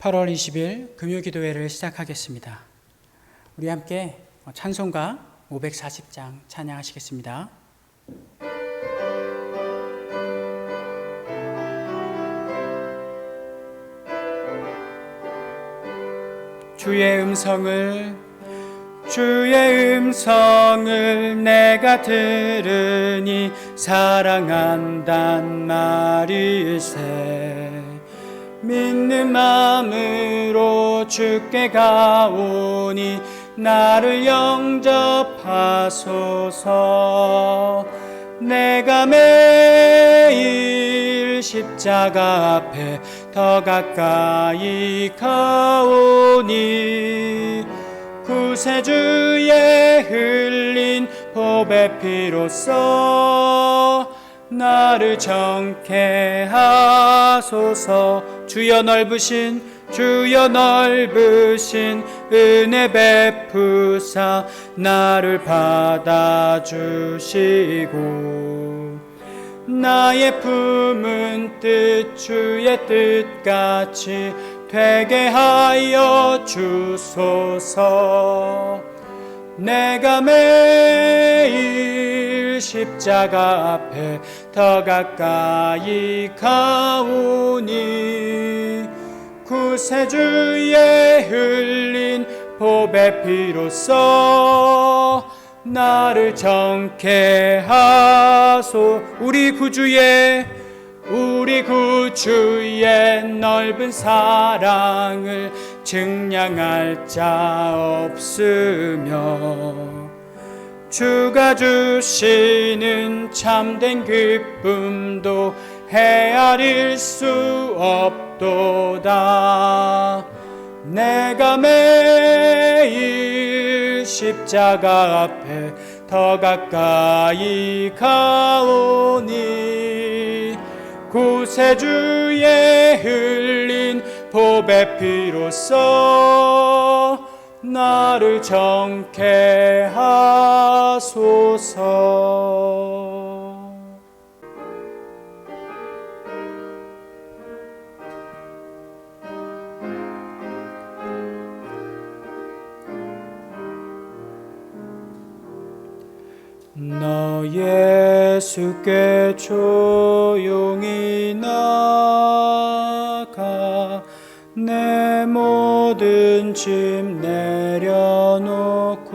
8월 20일 금요기도회를 시작하겠습니다. 우리 함께 찬송가 540장 찬양하시겠습니다. 주의 음성을 내가 들으니 사랑한단 말일세. 믿는 마음으로 주께 가오니 나를 영접하소서. 내가 매일 십자가 앞에 더 가까이 가오니 구세주의 흘린 보배 피로써 나를 정케 하소서. 주여 넓으신 은혜 베푸사 나를 받아주시고 나의 품은 뜻 주의 뜻같이 되게 하여 주소서. 내가 매일 십자가 앞에 더 가까이 가오니 구세주의 흘린 보배 피로써 나를 정케 하소. 우리 구주의 넓은 사랑을 증량할 자 없으며 주가 주시는 참된 기쁨도 헤아릴 수 없도다. 내가 매일 십자가 앞에 더 가까이 가오니 구세주의 흘린 보배 피로써 나를 정케 하소서. 너 예수께 조용히 나가 내 모든 짐 내려놓고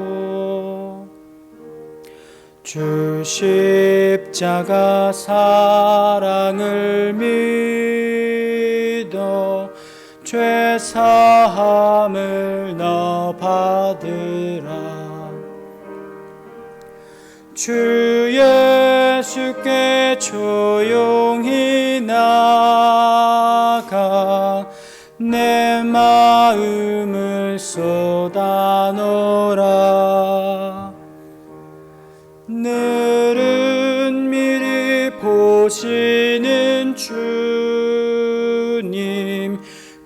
주 십자가 사랑을 믿어 죄 사함을 너 받으라. 주 예수께 조용히 나가 내 마음을 쏟아놓으라. 늘은 미리 보시는 주님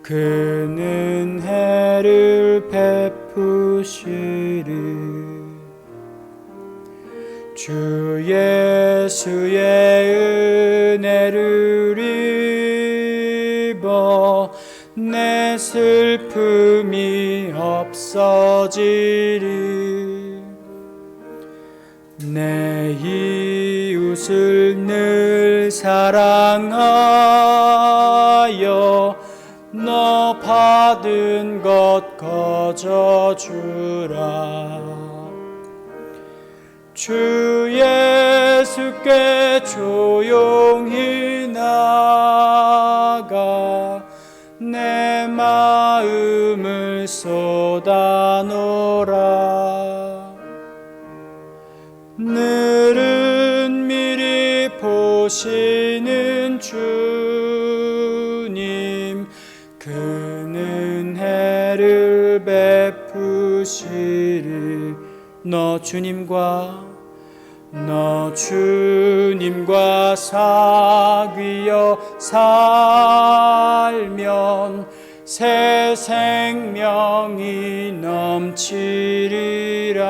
그 은혜를 베푸시리. 주 예수의 은혜를 입어 내 슬픔이 없어지리. 내 이웃을 늘 사랑하여 너 받은 것 거저주라. 주 예수께 조용히 나가 내 마음을 쏟아놓으라. 늘은 미리 보시는 주님 그 은혜를 베푸시리. 너 주님과 사귀어 살면 새 생명이 넘치리라.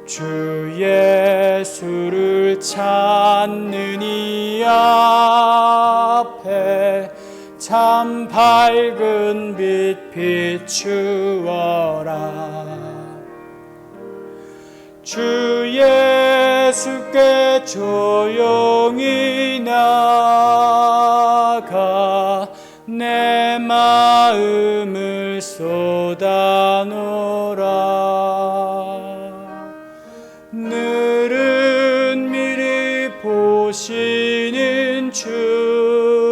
주 예수를 찾는 이 앞에 자 참 밝은 빛 비추어라. 주 예수께 조용히 나가 내 마음을 쏟아놓으라. 늘은 미리 보시는 주님,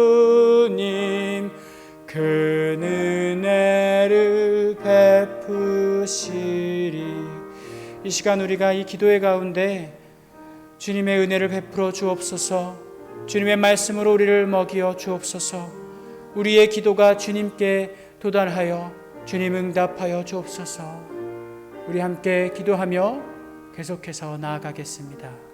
그 은혜를 베푸시리. 이 시간 우리가 이 기도의 가운데 주님의 은혜를 베풀어 주옵소서. 주님의 말씀으로 우리를 먹여 주옵소서. 우리의 기도가 주님께 도달하여 주님 응답하여 주옵소서. 우리 함께 기도하며 계속해서 나아가겠습니다.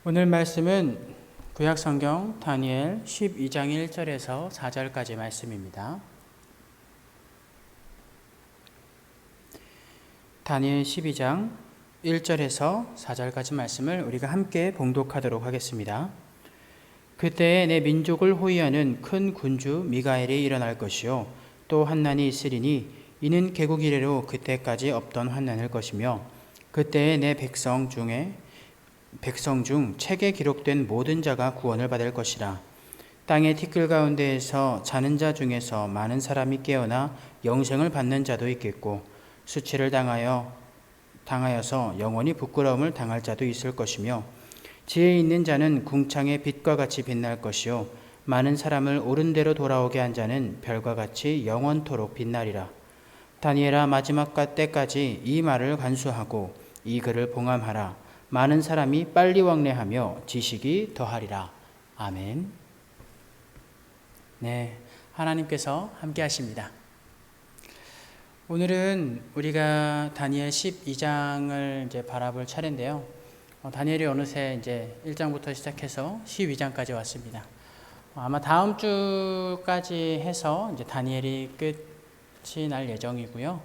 오늘 말씀은 구약성경 다니엘 12장 1절에서 4절까지 말씀입니다. 다니엘 12장 1절에서 4절까지 말씀을 우리가 함께 봉독하도록 하겠습니다. 그때에 내 민족을 호위하는 큰 군주 미가엘이 일어날 것이요 또 환난이 있으리니 이는 개국 이래로 그때까지 없던 환난일 것이며 그때에 내 백성 중 책에 기록된 모든 자가 구원을 받을 것이라. 땅의 티끌 가운데에서 자는 자 중에서 많은 사람이 깨어나 영생을 받는 자도 있겠고 수치를 당하여서 영원히 부끄러움을 당할 자도 있을 것이며 지혜 있는 자는 궁창의 빛과 같이 빛날 것이요 많은 사람을 옳은 대로 돌아오게 한 자는 별과 같이 영원토록 빛나리라. 다니엘아, 마지막 때까지 이 말을 간수하고 이 글을 봉함하라. 많은 사람이 빨리 왕래하며 지식이 더하리라. 아멘. 네, 하나님께서 함께 하십니다. 오늘은 우리가 다니엘 12장을 이제 바라볼 차례인데요. 다니엘이 어느새 이제 1장부터 시작해서 12장까지 왔습니다. 아마 다음 주까지 해서 이제 다니엘이 끝이 날 예정이고요.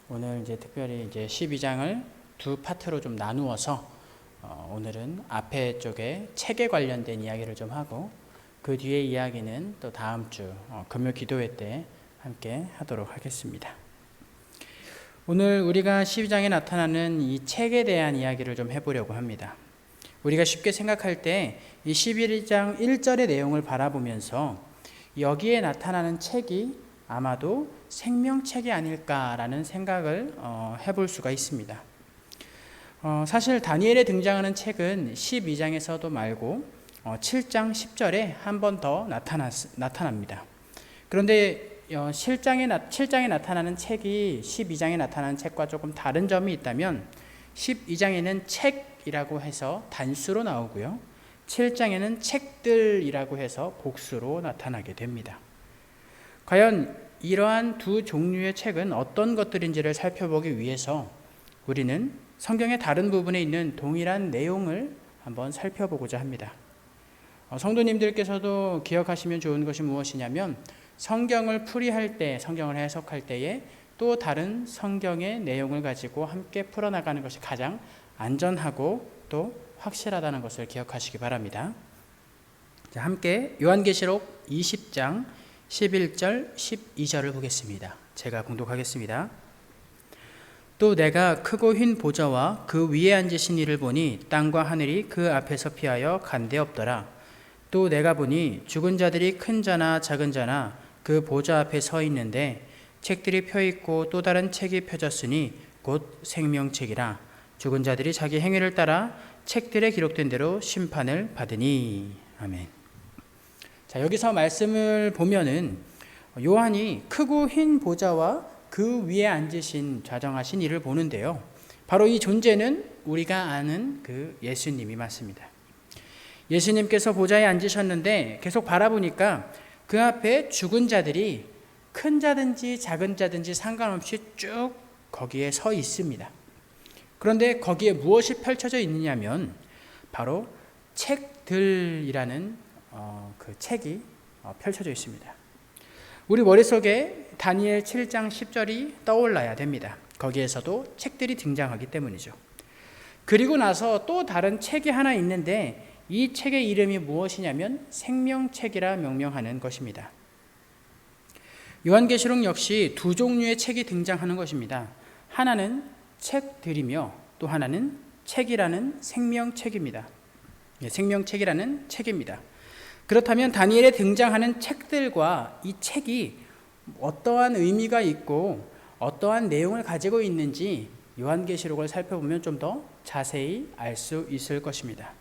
오늘 이제 특별히 이제 12장을 두 파트로 좀 나누어서 오늘은 앞에 쪽에 책에 관련된 이야기를 좀 하고 그 뒤에 이야기는 또 다음 주 금요 기도회 때 함께 하도록 하겠습니다. 오늘 우리가 12장에 나타나는 이 책에 대한 이야기를 좀 해보려고 합니다. 우리가 쉽게 생각할 때 이 11장 1절의 내용을 바라보면서 여기에 나타나는 책이 아마도 생명책이 아닐까라는 생각을 해볼 수가 있습니다. 사실 다니엘에 등장하는 책은 12장에서도 말고 7장 10절에 한 번 더 나타납니다. 그런데 7장에 나타나는 책이 12장에 나타나는 책과 조금 다른 점이 있다면 12장에는 책이라고 해서 단수로 나오고요. 7장에는 책들이라고 해서 복수로 나타나게 됩니다. 과연 이러한 두 종류의 책은 어떤 것들인지를 살펴보기 위해서 우리는 성경의 다른 부분에 있는 동일한 내용을 한번 살펴보고자 합니다. 성도님들께서도 기억하시면 좋은 것이 무엇이냐면 성경을 풀이할 때, 성경을 해석할 때에 또 다른 성경의 내용을 가지고 함께 풀어나가는 것이 가장 안전하고 또 확실하다는 것을 기억하시기 바랍니다. 자, 함께 요한계시록 20장 11절 12절을 보겠습니다. 제가 봉독하겠습니다. 또 내가 크고 흰 보좌와 그 위에 앉으신 이를 보니 땅과 하늘이 그 앞에서 피하여 간데 없더라. 또 내가 보니 죽은 자들이 큰 자나 작은 자나 그 보좌 앞에 서 있는데 책들이 펴 있고 또 다른 책이 펴졌으니 곧 생명책이라. 죽은 자들이 자기 행위를 따라 책들에 기록된 대로 심판을 받으니. 아멘. 자, 여기서 말씀을 보면은 요한이 크고 흰 보좌와 그 위에 앉으신 좌정하신 이를 보는데요. 바로 이 존재는 우리가 아는 그 예수님이 맞습니다. 예수님께서 보좌에 앉으셨는데 계속 바라보니까 그 앞에 죽은 자들이 큰 자든지 작은 자든지 상관없이 쭉 거기에 서 있습니다. 그런데 거기에 무엇이 펼쳐져 있느냐면 바로 책들이라는 그 책이 펼쳐져 있습니다. 우리 머릿속에 다니엘 7장 10절이 떠올라야 됩니다. 거기에서도 책들이 등장하기 때문이죠. 그리고 나서 또 다른 책이 하나 있는데 이 책의 이름이 무엇이냐면 생명책이라 명명하는 것입니다. 요한계시록 역시 두 종류의 책이 등장하는 것입니다. 하나는 책들이며 또 하나는 책이라는 생명책입니다. 생명책이라는 책입니다. 그렇다면 다니엘에 등장하는 책들과 이 책이 어떠한 의미가 있고 어떠한 내용을 가지고 있는지 요한계시록을 살펴보면 좀 더 자세히 알 수 있을 것입니다.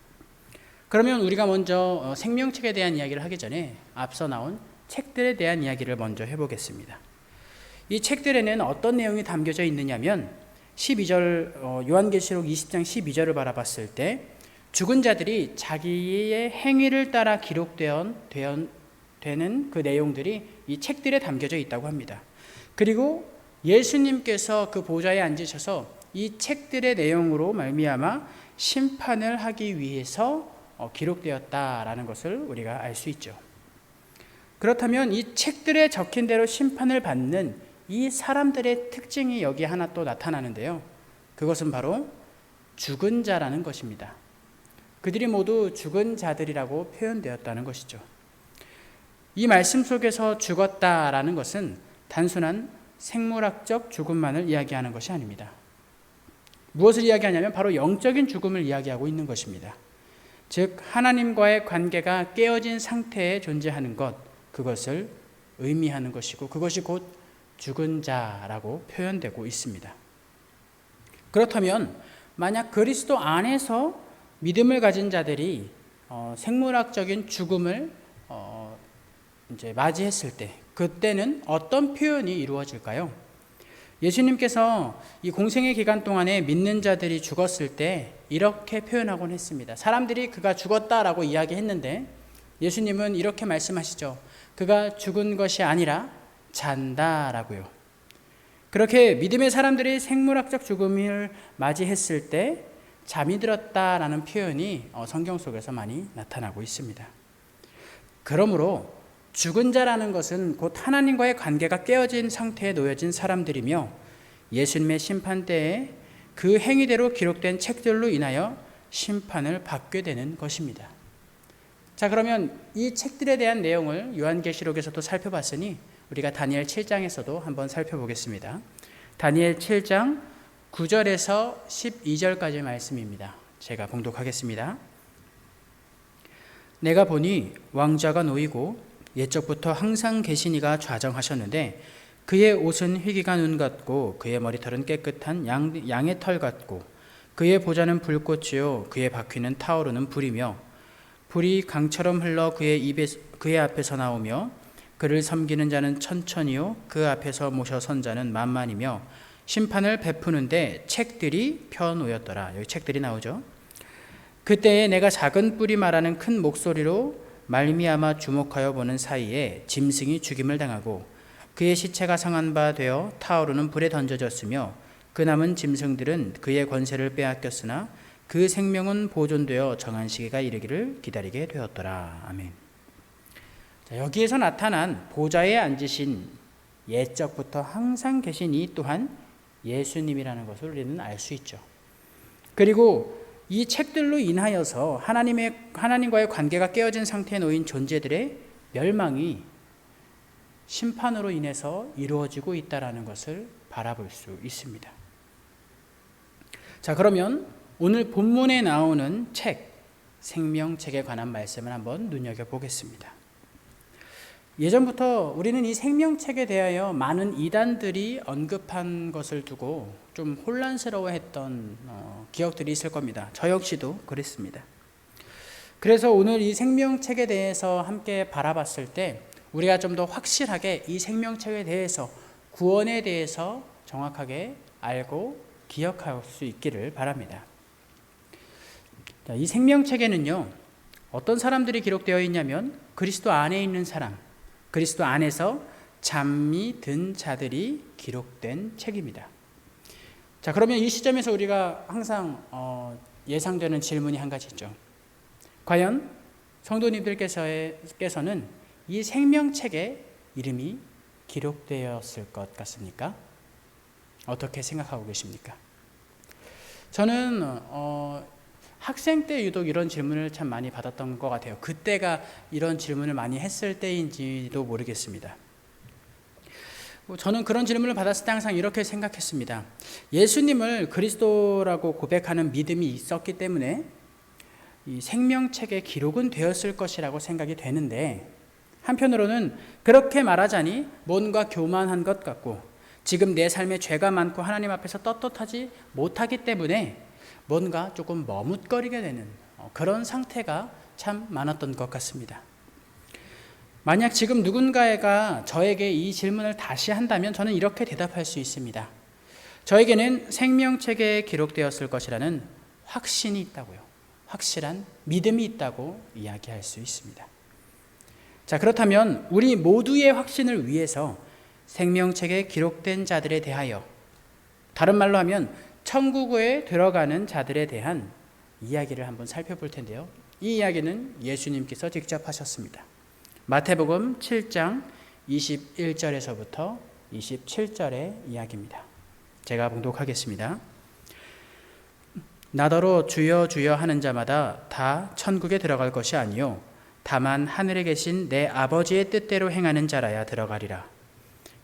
그러면 우리가 먼저 생명책에 대한 이야기를 하기 전에 앞서 나온 책들에 대한 이야기를 먼저 해보겠습니다. 이 책들에는 어떤 내용이 담겨져 있느냐면 12절 요한계시록 20장 12절을 바라봤을 때 죽은 자들이 자기의 행위를 따라 기록되는 그 내용들이 이 책들에 담겨져 있다고 합니다. 그리고 예수님께서 그 보좌에 앉으셔서 이 책들의 내용으로 말미암아 심판을 하기 위해서 기록되었다라는 것을 우리가 알 수 있죠. 그렇다면 이 책들에 적힌 대로 심판을 받는 이 사람들의 특징이 여기 하나 또 나타나는데요. 그것은 바로 죽은 자라는 것입니다. 그들이 모두 죽은 자들이라고 표현되었다는 것이죠. 이 말씀 속에서 죽었다라는 것은 단순한 생물학적 죽음만을 이야기하는 것이 아닙니다. 무엇을 이야기하냐면 바로 영적인 죽음을 이야기하고 있는 것입니다. 즉 하나님과의 관계가 깨어진 상태에 존재하는 것, 그것을 의미하는 것이고 그것이 곧 죽은 자라고 표현되고 있습니다. 그렇다면 만약 그리스도 안에서 믿음을 가진 자들이 생물학적인 죽음을 이제 맞이했을 때 그때는 어떤 표현이 이루어질까요? 예수님께서 이 공생의 기간 동안에 믿는 자들이 죽었을 때 이렇게 표현하곤 했습니다. 사람들이 그가 죽었다라고 이야기했는데 예수님은 이렇게 말씀하시죠. 그가 죽은 것이 아니라 잔다라고요. 그렇게 믿음의 사람들이 생물학적 죽음을 맞이했을 때 잠이 들었다라는 표현이 성경 속에서 많이 나타나고 있습니다. 그러므로 죽은 자라는 것은 곧 하나님과의 관계가 깨어진 상태에 놓여진 사람들이며 예수님의 심판 때에 그 행위대로 기록된 책들로 인하여 심판을 받게 되는 것입니다. 자, 그러면 이 책들에 대한 내용을 요한계시록에서도 살펴봤으니 우리가 다니엘 7장에서도 한번 살펴보겠습니다. 다니엘 7장 9절에서 12절까지의 말씀입니다. 제가 봉독하겠습니다. 내가 보니 왕좌가 놓이고 옛적부터 항상 계시니가 좌정하셨는데 그의 옷은 희기가 눈 같고 그의 머리털은 깨끗한 양의 털 같고 그의 보좌는 불꽃이요 그의 바퀴는 타오르는 불이며 불이 강처럼 흘러 그의 앞에서 나오며 그를 섬기는 자는 천천히요 그 앞에서 모셔 선 자는 만만이며 심판을 베푸는데 책들이 펴놓였더라. 여기 책들이 나오죠. 그때에 내가 작은 뿔이 말하는 큰 목소리로 말미암아 주목하여 보는 사이에 짐승이 죽임을 당하고 그의 시체가 상한 바 되어 타오르는 불에 던져졌으며 그 남은 짐승들은 그의 권세를 빼앗겼으나 그 생명은 보존되어 정한 시기가 이르기를 기다리게 되었더라. 아멘. 자, 여기에서 나타난 보좌에 앉으신 옛적부터 항상 계신 이 또한 예수님이라는 것을 우리는 알 수 있죠. 그리고 이 책들로 인하여서 하나님과의 관계가 깨어진 상태에 놓인 존재들의 멸망이 심판으로 인해서 이루어지고 있다는 것을 바라볼 수 있습니다. 자, 그러면 오늘 본문에 나오는 책, 생명책에 관한 말씀을 한번 눈여겨보겠습니다. 예전부터 우리는 이 생명책에 대하여 많은 이단들이 언급한 것을 두고 좀 혼란스러워했던 기억들이 있을 겁니다. 저 역시도 그랬습니다. 그래서 오늘 이 생명책에 대해서 함께 바라봤을 때 우리가 좀 더 확실하게 이 생명책에 대해서 구원에 대해서 정확하게 알고 기억할 수 있기를 바랍니다. 이 생명책에는요, 어떤 사람들이 기록되어 있냐면 그리스도 안에 있는 사람, 그리스도 안에서 잠이 든 자들이 기록된 책입니다. 자, 그러면 이 시점에서 우리가 항상 예상되는 질문이 한 가지 있죠. 과연 성도님들께서는 이 생명책에 이름이 기록되었을 것 같습니까? 어떻게 생각하고 계십니까? 저는 학생 때 유독 이런 질문을 참 많이 받았던 것 같아요. 그때가 이런 질문을 많이 했을 때인지도 모르겠습니다. 저는 그런 질문을 받았을 때 항상 이렇게 생각했습니다. 예수님을 그리스도라고 고백하는 믿음이 있었기 때문에 이 생명책에 기록은 되었을 것이라고 생각이 되는데, 한편으로는 그렇게 말하자니 뭔가 교만한 것 같고, 지금 내 삶에 죄가 많고 하나님 앞에서 떳떳하지 못하기 때문에 뭔가 조금 머뭇거리게 되는 그런 상태가 참 많았던 것 같습니다. 만약 지금 누군가가 저에게 이 질문을 다시 한다면 저는 이렇게 대답할 수 있습니다. 저에게는 생명책에 기록되었을 것이라는 확신이 있다고요. 확실한 믿음이 있다고 이야기할 수 있습니다. 자, 그렇다면 우리 모두의 확신을 위해서 생명책에 기록된 자들에 대하여, 다른 말로 하면 천국에 들어가는 자들에 대한 이야기를 한번 살펴볼 텐데요. 이 이야기는 예수님께서 직접 하셨습니다. 마태복음 7장 21절에서부터 27절의 이야기입니다. 제가 봉독하겠습니다. 나더러 주여 주여 하는 자마다 다 천국에 들어갈 것이 아니요 다만 하늘에 계신 내 아버지의 뜻대로 행하는 자라야 들어가리라.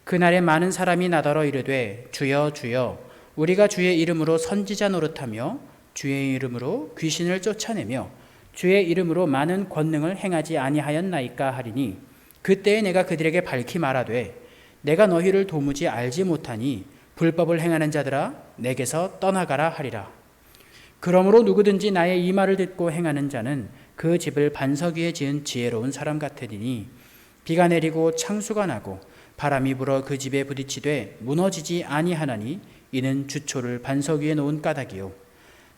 그날에 많은 사람이 나더러 이르되 주여 주여 우리가 주의 이름으로 선지자 노릇하며 주의 이름으로 귀신을 쫓아내며 주의 이름으로 많은 권능을 행하지 아니하였나이까 하리니, 그때에 내가 그들에게 밝히 말하되 내가 너희를 도무지 알지 못하니 불법을 행하는 자들아 내게서 떠나가라 하리라. 그러므로 누구든지 나의 이 말을 듣고 행하는 자는 그 집을 반석 위에 지은 지혜로운 사람 같으리니, 비가 내리고 창수가 나고 바람이 불어 그 집에 부딪히되 무너지지 아니하나니 이는 주초를 반석 위에 놓은 까닭이요.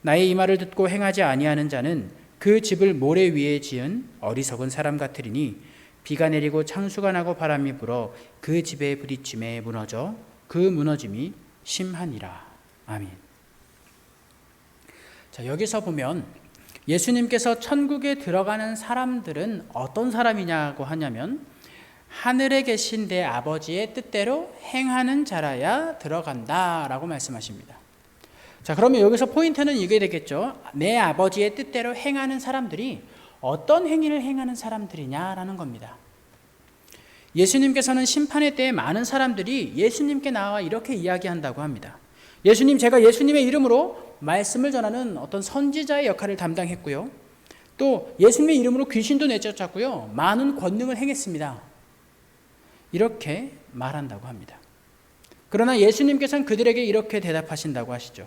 나의 이 말을 듣고 행하지 아니하는 자는 그 집을 모래 위에 지은 어리석은 사람 같으리니, 비가 내리고 창수가 나고 바람이 불어 그 집에 부딪힘에 무너져 그 무너짐이 심하니라. 아멘. 자, 여기서 보면 예수님께서 천국에 들어가는 사람들은 어떤 사람이냐고 하냐면, 하늘에 계신 내 아버지의 뜻대로 행하는 자라야 들어간다라고 말씀하십니다. 자, 그러면 여기서 포인트는 이게 되겠죠. 내 아버지의 뜻대로 행하는 사람들이 어떤 행위를 행하는 사람들이냐라는 겁니다. 예수님께서는 심판의 때에 많은 사람들이 예수님께 나와 이렇게 이야기한다고 합니다. 예수님, 제가 예수님의 이름으로 말씀을 전하는 어떤 선지자의 역할을 담당했고요. 또 예수님의 이름으로 귀신도 내쫓았고요. 많은 권능을 행했습니다. 이렇게 말한다고 합니다. 그러나 예수님께서는 그들에게 이렇게 대답하신다고 하시죠.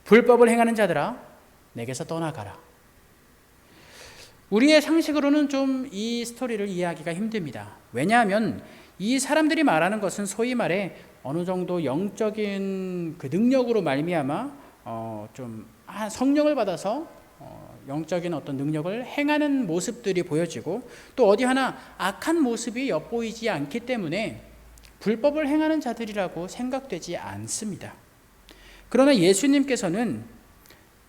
불법을 행하는 자들아 내게서 떠나가라. 우리의 상식으로는 좀 이 스토리를 이해하기가 힘듭니다. 왜냐하면 이 사람들이 말하는 것은 소위 말해 어느 정도 영적인 그 능력으로 말미암아 좀 성령을 받아서 영적인 어떤 능력을 행하는 모습들이 보여지고, 또 어디 하나 악한 모습이 엿보이지 않기 때문에 불법을 행하는 자들이라고 생각되지 않습니다. 그러나 예수님께서는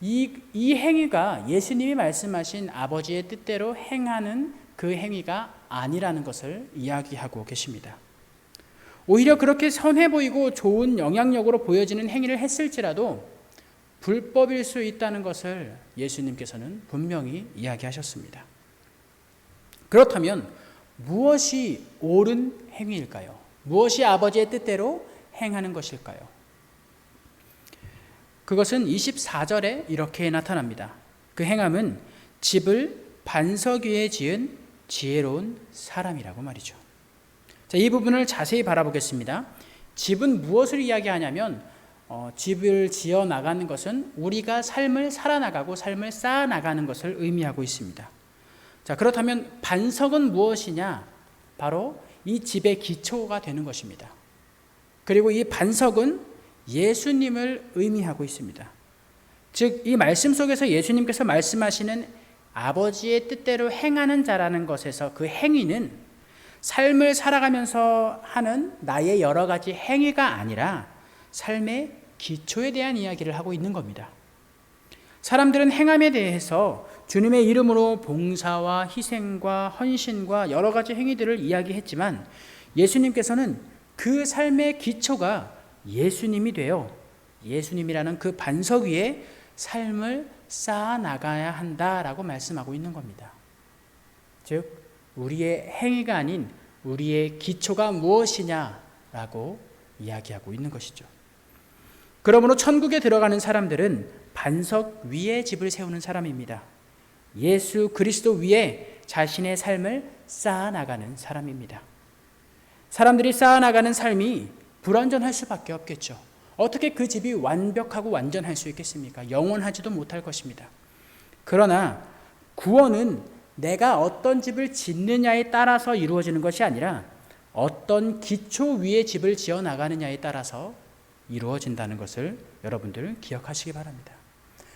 이 행위가 예수님이 말씀하신 아버지의 뜻대로 행하는 그 행위가 아니라는 것을 이야기하고 계십니다. 오히려 그렇게 선해 보이고 좋은 영향력으로 보여지는 행위를 했을지라도 불법일 수 있다는 것을 예수님께서는 분명히 이야기하셨습니다. 그렇다면 무엇이 옳은 행위일까요? 무엇이 아버지의 뜻대로 행하는 것일까요? 그것은 24절에 이렇게 나타납니다. 그 행함은 집을 반석 위에 지은 지혜로운 사람이라고 말이죠. 자, 이 부분을 자세히 바라보겠습니다. 집은 무엇을 이야기하냐면 집을 지어 나가는 것은 우리가 삶을 살아나가고 삶을 쌓아나가는 것을 의미하고 있습니다. 자, 그렇다면 반석은 무엇이냐? 바로 이 집의 기초가 되는 것입니다. 그리고 이 반석은 예수님을 의미하고 있습니다. 즉, 이 말씀 속에서 예수님께서 말씀하시는 아버지의 뜻대로 행하는 자라는 것에서 그 행위는 삶을 살아가면서 하는 나의 여러 가지 행위가 아니라 삶의 기초에 대한 이야기를 하고 있는 겁니다. 사람들은 행함에 대해서 주님의 이름으로 봉사와 희생과 헌신과 여러 가지 행위들을 이야기했지만 예수님께서는 그 삶의 기초가 예수님이 되어 예수님이라는 그 반석 위에 삶을 쌓아 나가야 한다라고 말씀하고 있는 겁니다. 즉 우리의 행위가 아닌 우리의 기초가 무엇이냐라고 이야기하고 있는 것이죠. 그러므로 천국에 들어가는 사람들은 반석 위에 집을 세우는 사람입니다. 예수 그리스도 위에 자신의 삶을 쌓아나가는 사람입니다. 사람들이 쌓아나가는 삶이 불완전할 수밖에 없겠죠. 어떻게 그 집이 완벽하고 완전할 수 있겠습니까? 영원하지도 못할 것입니다. 그러나 구원은 내가 어떤 집을 짓느냐에 따라서 이루어지는 것이 아니라 어떤 기초 위에 집을 지어 나가느냐에 따라서 이루어진다는 것을 여러분들 기억하시기 바랍니다.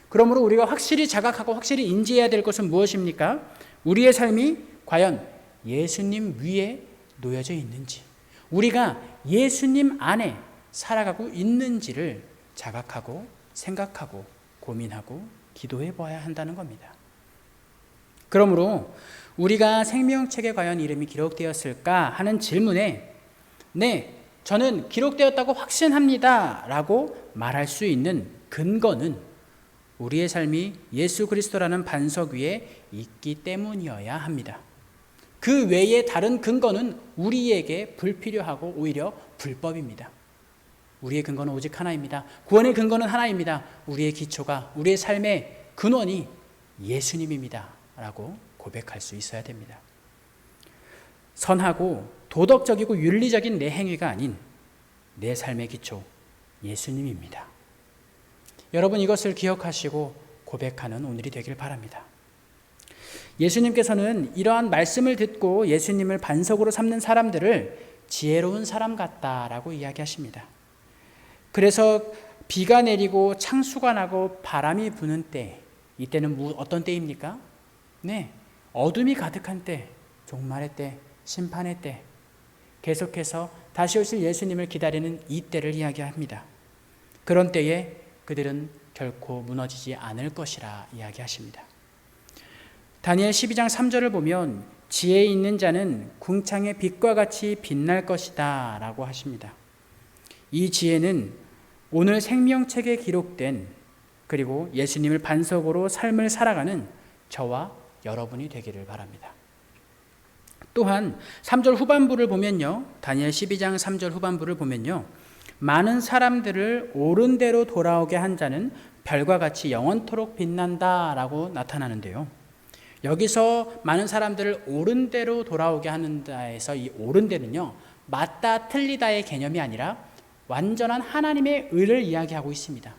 그러므로 우리가 확실히 자각하고 확실히 인지해야 될 것은 무엇입니까? 우리의 삶이 과연 예수님 위에 놓여져 있는지, 우리가 예수님 안에 살아가고 있는지를 자각하고 생각하고 고민하고 기도해 보아야 한다는 겁니다. 그러므로 우리가 생명책에 과연 이름이 기록되었을까 하는 질문에 네, 저는 기록되었다고 확신합니다 라고 말할 수 있는 근거는 우리의 삶이 예수 그리스도라는 반석 위에 있기 때문이어야 합니다. 그 외에 다른 근거는 우리에게 불필요하고 오히려 불법입니다. 우리의 근거는 오직 하나입니다. 구원의 근거는 하나입니다. 우리의 기초가, 우리의 삶의 근원이 예수님입니다 라고 고백할 수 있어야 됩니다. 선하고 도덕적이고 윤리적인 내 행위가 아닌 내 삶의 기초 예수님입니다. 여러분 이것을 기억하시고 고백하는 오늘이 되길 바랍니다. 예수님께서는 이러한 말씀을 듣고 예수님을 반석으로 삼는 사람들을 지혜로운 사람 같다라고 이야기하십니다. 그래서 비가 내리고 창수가 나고 바람이 부는 때, 이때는 어떤 때입니까? 네, 어둠이 가득한 때, 종말의 때, 심판의 때, 계속해서 다시 오실 예수님을 기다리는 이 때를 이야기합니다. 그런 때에 그들은 결코 무너지지 않을 것이라 이야기하십니다. 다니엘 12장 3절을 보면 지혜 있는 자는 궁창의 빛과 같이 빛날 것이다 라고 하십니다. 이 지혜는 오늘 생명책에 기록된 그리고 예수님을 반석으로 삶을 살아가는 저와 여러분이 되기를 바랍니다. 또한 3절 후반부를 보면요, 다니엘 12장 3절 후반부를 보면요, 많은 사람들을 옳은 대로 돌아오게 한 자는 별과 같이 영원토록 빛난다 라고 나타나는데요, 여기서 많은 사람들을 옳은 대로 돌아오게 하는 데에서 이 옳은 대는요, 맞다 틀리다의 개념이 아니라 완전한 하나님의 의를 이야기하고 있습니다.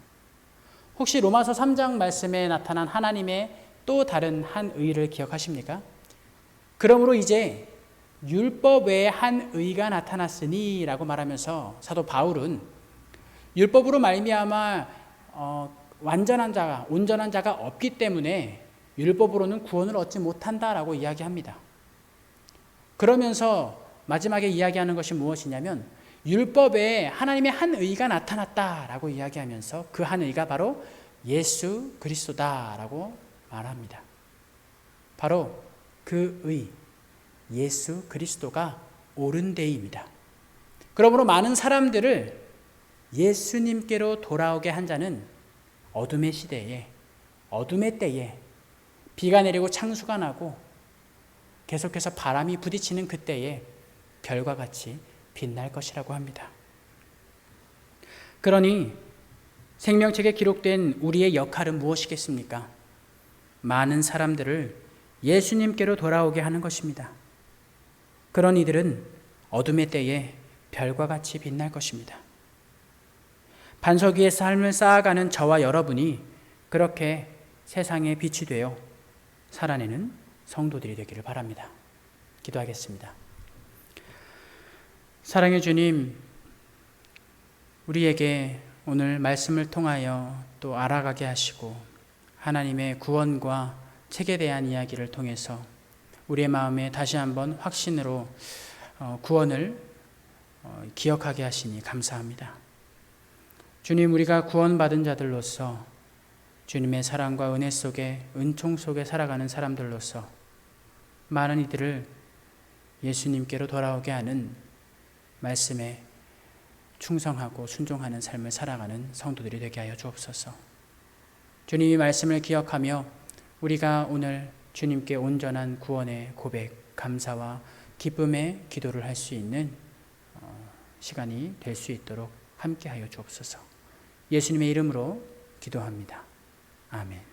혹시 로마서 3장 말씀에 나타난 하나님의 또 다른 한 의를 기억하십니까? 그러므로 이제 율법 외에 한 의가 나타났으니 라고 말하면서 사도 바울은 율법으로 말미암아 완전한 자가, 온전한 자가 없기 때문에 율법으로는 구원을 얻지 못한다라고 이야기합니다. 그러면서 마지막에 이야기하는 것이 무엇이냐면 율법에 하나님의 한 의가 나타났다라고 이야기하면서 그 한 의가 바로 예수 그리스도다라고 말합니다. 바로 그 의, 예수 그리스도가 옳은 데입니다. 그러므로 많은 사람들을 예수님께로 돌아오게 한 자는 어둠의 시대에, 어둠의 때에 비가 내리고 창수가 나고 계속해서 바람이 부딪히는 그때에 별과 같이 빛날 것이라고 합니다. 그러니 생명책에 기록된 우리의 역할은 무엇이겠습니까? 많은 사람들을 예수님께로 돌아오게 하는 것입니다. 그런 이들은 어둠의 때에 별과 같이 빛날 것입니다. 반석 위에 삶을 쌓아가는 저와 여러분이 그렇게 세상에 빛이 되어 살아내는 성도들이 되기를 바랍니다. 기도하겠습니다. 사랑의 주님, 우리에게 오늘 말씀을 통하여 또 알아가게 하시고 하나님의 구원과 책에 대한 이야기를 통해서 우리의 마음에 다시 한번 확신으로 구원을 기억하게 하시니 감사합니다. 주님, 우리가 구원받은 자들로서 주님의 사랑과 은혜 속에, 은총 속에 살아가는 사람들로서 많은 이들을 예수님께로 돌아오게 하는 말씀에 충성하고 순종하는 삶을 살아가는 성도들이 되게 하여 주옵소서. 주님이 말씀을 기억하며 우리가 오늘 주님께 온전한 구원의 고백, 감사와 기쁨의 기도를 할 수 있는 시간이 될 수 있도록 함께하여 주옵소서. 예수님의 이름으로 기도합니다. 아멘.